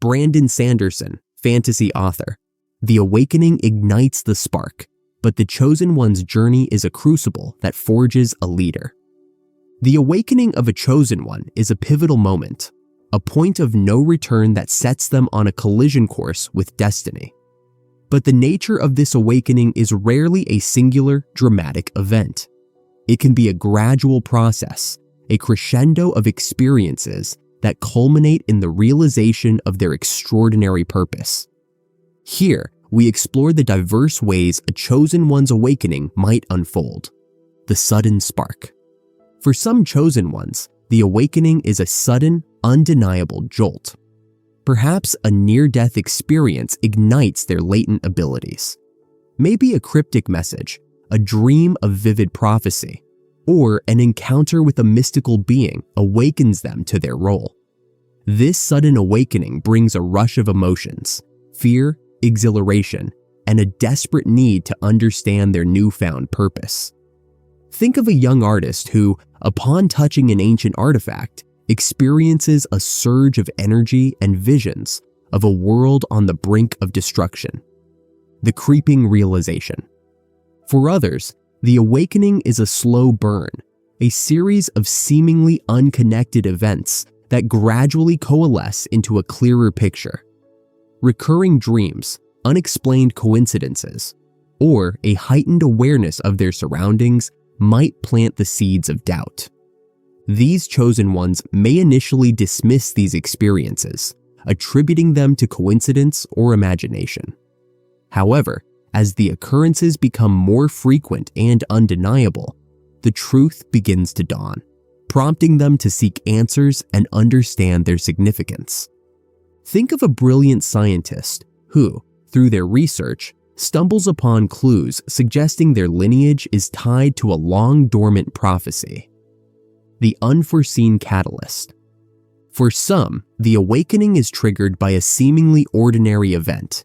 Brandon Sanderson, fantasy author. The awakening ignites the spark, but the chosen one's journey is a crucible that forges a leader. The awakening of a chosen one is a pivotal moment, a point of no return that sets them on a collision course with destiny. But the nature of this awakening is rarely a singular, dramatic event. It can be a gradual process, a crescendo of experiences that culminate in the realization of their extraordinary purpose. Here, we explore the diverse ways a chosen one's awakening might unfold. The sudden spark. For some chosen ones, the awakening is a sudden, undeniable jolt. Perhaps a near-death experience ignites their latent abilities. Maybe a cryptic message, a dream of vivid prophecy, or an encounter with a mystical being awakens them to their role. This sudden awakening brings a rush of emotions, fear, exhilaration, and a desperate need to understand their newfound purpose. Think of a young artist who, upon touching an ancient artifact, experiences a surge of energy and visions of a world on the brink of destruction. The creeping realization. For others, the awakening is a slow burn, a series of seemingly unconnected events that gradually coalesce into a clearer picture. Recurring dreams, unexplained coincidences, or a heightened awareness of their surroundings might plant the seeds of doubt. These chosen ones may initially dismiss these experiences, attributing them to coincidence or imagination. However, as the occurrences become more frequent and undeniable, the truth begins to dawn, prompting them to seek answers and understand their significance. Think of a brilliant scientist who, through their research, stumbles upon clues suggesting their lineage is tied to a long-dormant prophecy. The unforeseen catalyst. For some, the awakening is triggered by a seemingly ordinary event,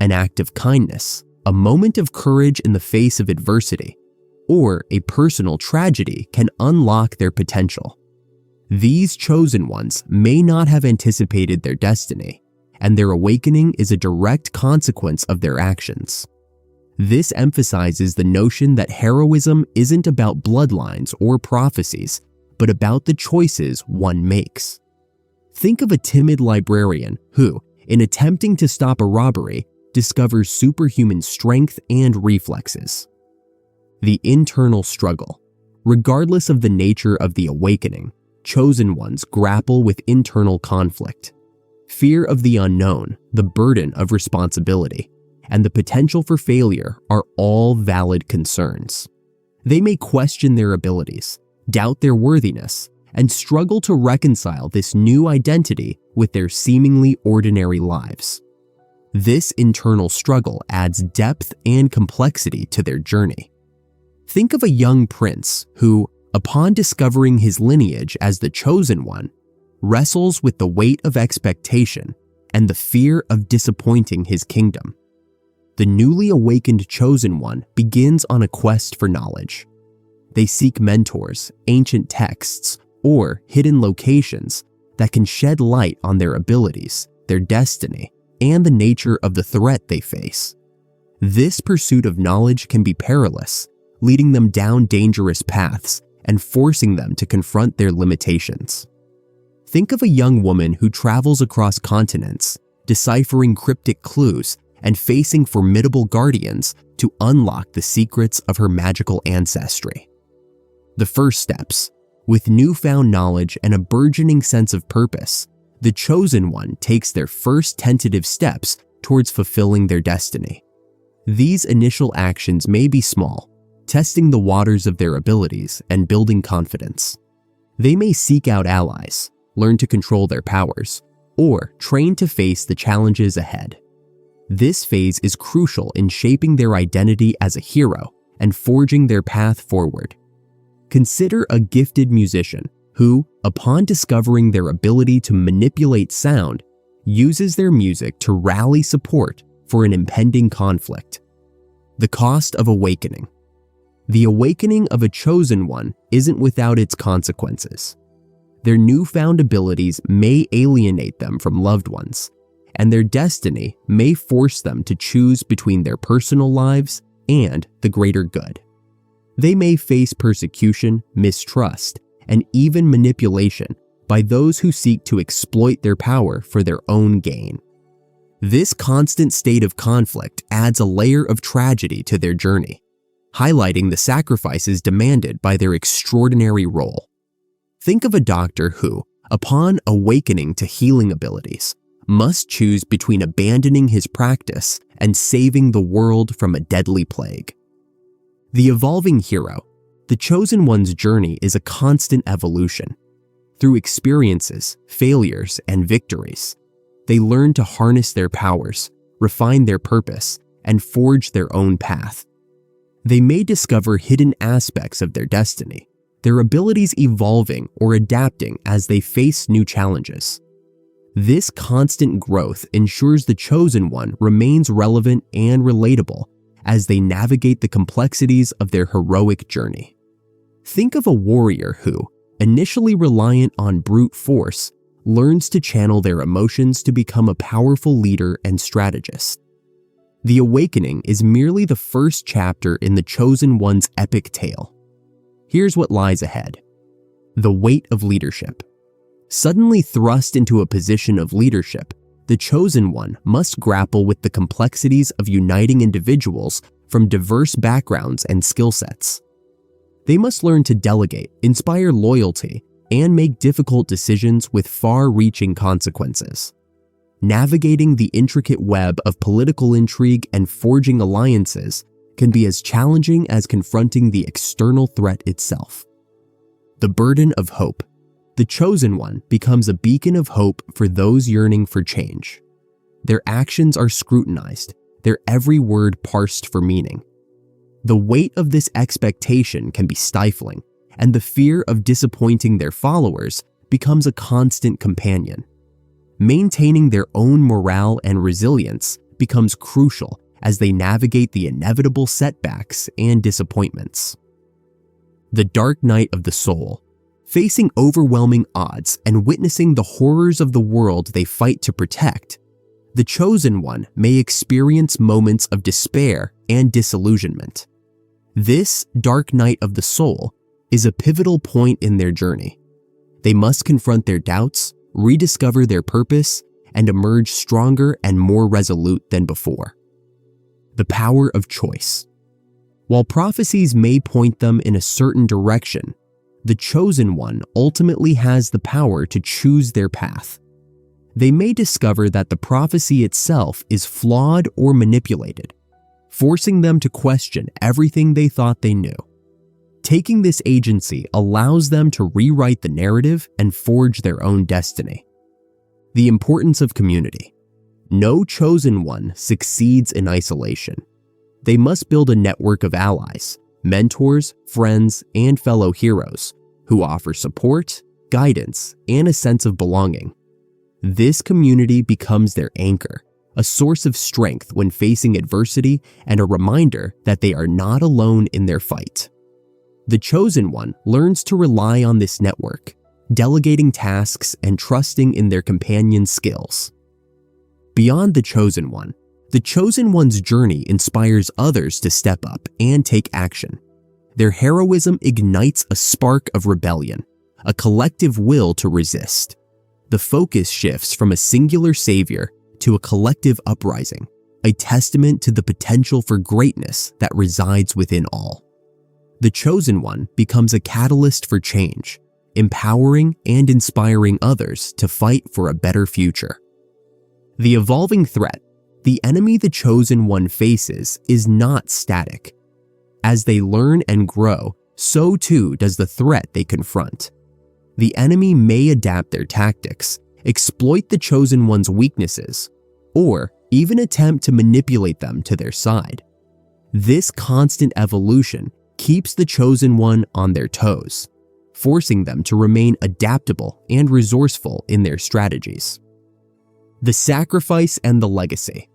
an act of kindness, a moment of courage in the face of adversity, or a personal tragedy can unlock their potential. These chosen ones may not have anticipated their destiny, and their awakening is a direct consequence of their actions. This emphasizes the notion that heroism isn't about bloodlines or prophecies, but about the choices one makes. Think of a timid librarian who, in attempting to stop a robbery, discovers superhuman strength and reflexes. The internal struggle. Regardless of the nature of the awakening, chosen ones grapple with internal conflict. Fear of the unknown, the burden of responsibility, and the potential for failure are all valid concerns. They may question their abilities, doubt their worthiness, and struggle to reconcile this new identity with their seemingly ordinary lives. This internal struggle adds depth and complexity to their journey. Think of a young prince who, upon discovering his lineage as the chosen one, wrestles with the weight of expectation and the fear of disappointing his kingdom. The newly awakened chosen one begins on a quest for knowledge. They seek mentors, ancient texts, or hidden locations that can shed light on their abilities, their destiny, and the nature of the threat they face. This pursuit of knowledge can be perilous, leading them down dangerous paths and forcing them to confront their limitations. Think of a young woman who travels across continents, deciphering cryptic clues and facing formidable guardians to unlock the secrets of her magical ancestry. The first steps. With newfound knowledge and a burgeoning sense of purpose, the chosen one takes their first tentative steps towards fulfilling their destiny. These initial actions may be small, testing the waters of their abilities and building confidence. They may seek out allies, learn to control their powers, or train to face the challenges ahead. This phase is crucial in shaping their identity as a hero and forging their path forward. Consider a gifted musician who, upon discovering their ability to manipulate sound, uses their music to rally support for an impending conflict. The cost of awakening. The awakening of a chosen one isn't without its consequences. Their newfound abilities may alienate them from loved ones, and their destiny may force them to choose between their personal lives and the greater good. They may face persecution, mistrust, and even manipulation by those who seek to exploit their power for their own gain. This constant state of conflict adds a layer of tragedy to their journey, highlighting the sacrifices demanded by their extraordinary role. Think of a doctor who, upon awakening to healing abilities, must choose between abandoning his practice and saving the world from a deadly plague. The evolving hero, the chosen one's journey is a constant evolution. Through experiences, failures, and victories, they learn to harness their powers, refine their purpose, and forge their own path. They may discover hidden aspects of their destiny, their abilities evolving or adapting as they face new challenges. This constant growth ensures the chosen one remains relevant and relatable as they navigate the complexities of their heroic journey. Think of a warrior who, initially reliant on brute force, learns to channel their emotions to become a powerful leader and strategist. The awakening is merely the first chapter in the chosen one's epic tale. Here's what lies ahead. The weight of leadership. Suddenly thrust into a position of leadership, the chosen one must grapple with the complexities of uniting individuals from diverse backgrounds and skill sets. They must learn to delegate, inspire loyalty, and make difficult decisions with far-reaching consequences. Navigating the intricate web of political intrigue and forging alliances can be as challenging as confronting the external threat itself. The burden of hope. The chosen one becomes a beacon of hope for those yearning for change. Their actions are scrutinized, their every word parsed for meaning. The weight of this expectation can be stifling, and the fear of disappointing their followers becomes a constant companion. Maintaining their own morale and resilience becomes crucial as they navigate the inevitable setbacks and disappointments. The dark night of the soul. Facing overwhelming odds and witnessing the horrors of the world they fight to protect, the chosen one may experience moments of despair and disillusionment. This dark night of the soul is a pivotal point in their journey. They must confront their doubts, rediscover their purpose, and emerge stronger and more resolute than before. The power of choice. While prophecies may point them in a certain direction, the chosen one ultimately has the power to choose their path. They may discover that the prophecy itself is flawed or manipulated, forcing them to question everything they thought they knew. Taking this agency allows them to rewrite the narrative and forge their own destiny. The importance of community. No chosen one succeeds in isolation. They must build a network of allies, mentors, friends, and fellow heroes who offer support, guidance, and a sense of belonging. This community becomes their anchor, a source of strength when facing adversity and a reminder that they are not alone in their fight. The chosen one learns to rely on this network, delegating tasks and trusting in their companion's skills. Beyond the chosen one's journey inspires others to step up and take action. Their heroism ignites a spark of rebellion, a collective will to resist. The focus shifts from a singular savior to a collective uprising, a testament to the potential for greatness that resides within all. The chosen one becomes a catalyst for change, empowering and inspiring others to fight for a better future. The evolving threat. The enemy the chosen one faces is not static. As they learn and grow, so too does the threat they confront. The enemy may adapt their tactics, exploit the chosen one's weaknesses, or even attempt to manipulate them to their side. This constant evolution keeps the chosen one on their toes, forcing them to remain adaptable and resourceful in their strategies. The sacrifice and the legacy.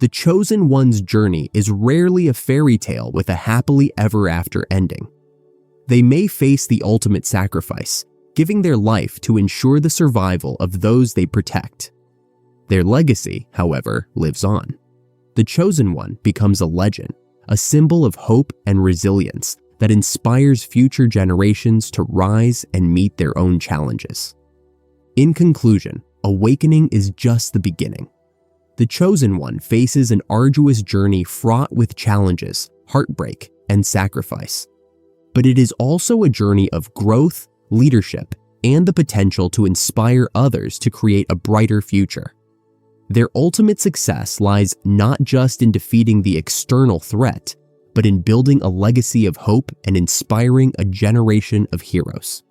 The chosen one's journey is rarely a fairy tale with a happily ever after ending. They may face the ultimate sacrifice, giving their life to ensure the survival of those they protect. Their legacy, however, lives on. The Chosen One becomes a legend, a symbol of hope and resilience that inspires future generations to rise and meet their own challenges. In conclusion, Awakening is just the beginning. The Chosen One faces an arduous journey fraught with challenges, heartbreak, and sacrifice. But it is also a journey of growth, leadership, and the potential to inspire others to create a brighter future. Their ultimate success lies not just in defeating the external threat, but in building a legacy of hope and inspiring a generation of heroes.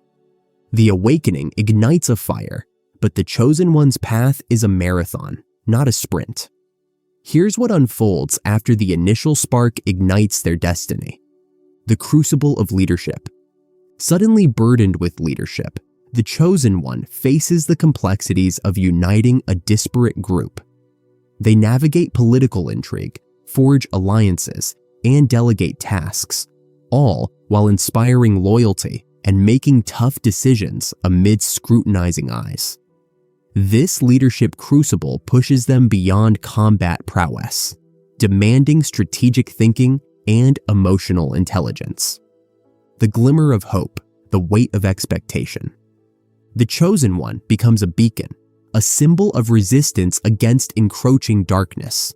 The Awakening ignites a fire, but the Chosen One's path is a marathon, not a sprint. Here's what unfolds after the initial spark ignites their destiny. The crucible of leadership. Suddenly burdened with leadership, the Chosen One faces the complexities of uniting a disparate group. They navigate political intrigue, forge alliances, and delegate tasks, all while inspiring loyalty and making tough decisions amidst scrutinizing eyes. This leadership crucible pushes them beyond combat prowess, demanding strategic thinking and emotional intelligence. The glimmer of hope, the weight of expectation. The Chosen One becomes a beacon, a symbol of resistance against encroaching darkness.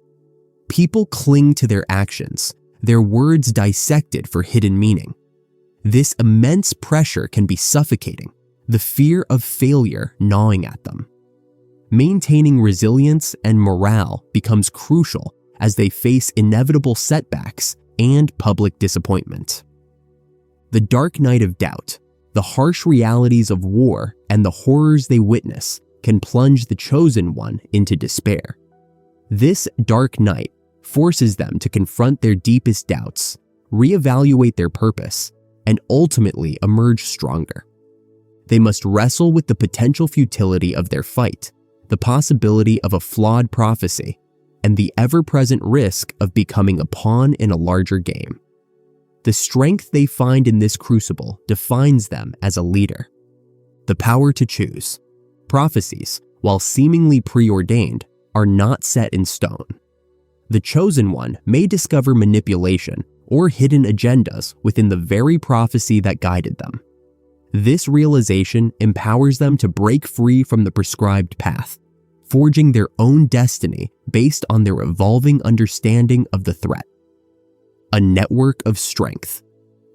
People cling to their actions, their words dissected for hidden meaning. This immense pressure can be suffocating, the fear of failure gnawing at them. Maintaining resilience and morale becomes crucial as they face inevitable setbacks and public disappointment. The dark night of doubt, the harsh realities of war, and the horrors they witness can plunge the Chosen One into despair. This dark night forces them to confront their deepest doubts, reevaluate their purpose, and ultimately emerge stronger. They must wrestle with the potential futility of their fight, the possibility of a flawed prophecy, and the ever-present risk of becoming a pawn in a larger game. The strength they find in this crucible defines them as a leader. The power to choose. Prophecies, while seemingly preordained, are not set in stone. The Chosen One may discover manipulation or hidden agendas within the very prophecy that guided them. This realization empowers them to break free from the prescribed path, forging their own destiny based on their evolving understanding of the threat. A network of strength.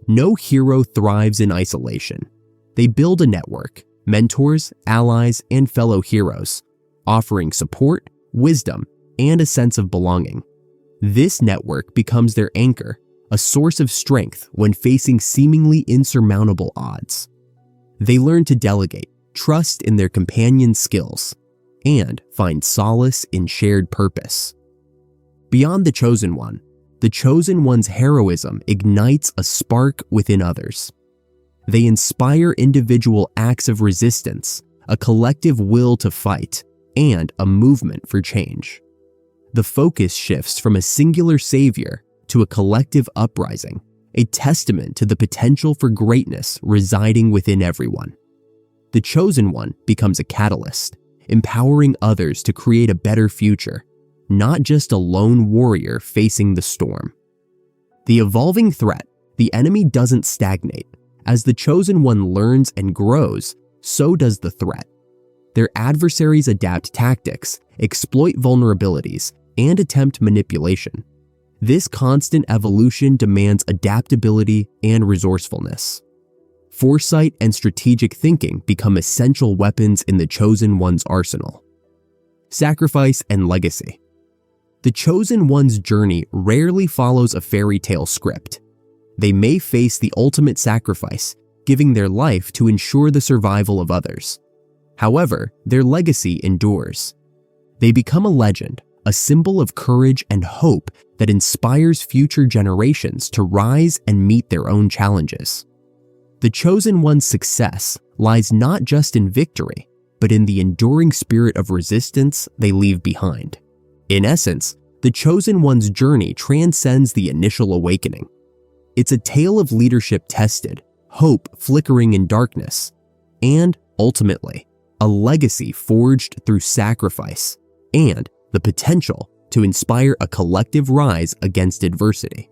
No hero thrives in isolation. They build a network, mentors, allies, and fellow heroes, offering support, wisdom, and a sense of belonging. This network becomes their anchor, a source of strength when facing seemingly insurmountable odds. They learn to delegate, trust in their companion's skills, and find solace in shared purpose. Beyond the Chosen One, the Chosen One's heroism ignites a spark within others. They inspire individual acts of resistance, a collective will to fight, and a movement for change. The focus shifts from a singular savior to a collective uprising, a testament to the potential for greatness residing within everyone. The Chosen One becomes a catalyst, empowering others to create a better future, not just a lone warrior facing the storm. The evolving threat, the enemy doesn't stagnate. As the Chosen One learns and grows, so does the threat. Their adversaries adapt tactics, exploit vulnerabilities, and attempt manipulation. This constant evolution demands adaptability and resourcefulness. Foresight and strategic thinking become essential weapons in the Chosen One's arsenal. Sacrifice and legacy. The Chosen One's journey rarely follows a fairy tale script. They may face the ultimate sacrifice, giving their life to ensure the survival of others. However, their legacy endures. They become a legend, a symbol of courage and hope that inspires future generations to rise and meet their own challenges. The Chosen One's success lies not just in victory, but in the enduring spirit of resistance they leave behind. In essence, the Chosen One's journey transcends the initial awakening. It's a tale of leadership tested, hope flickering in darkness, and, ultimately, a legacy forged through sacrifice, and the potential to inspire a collective rise against adversity.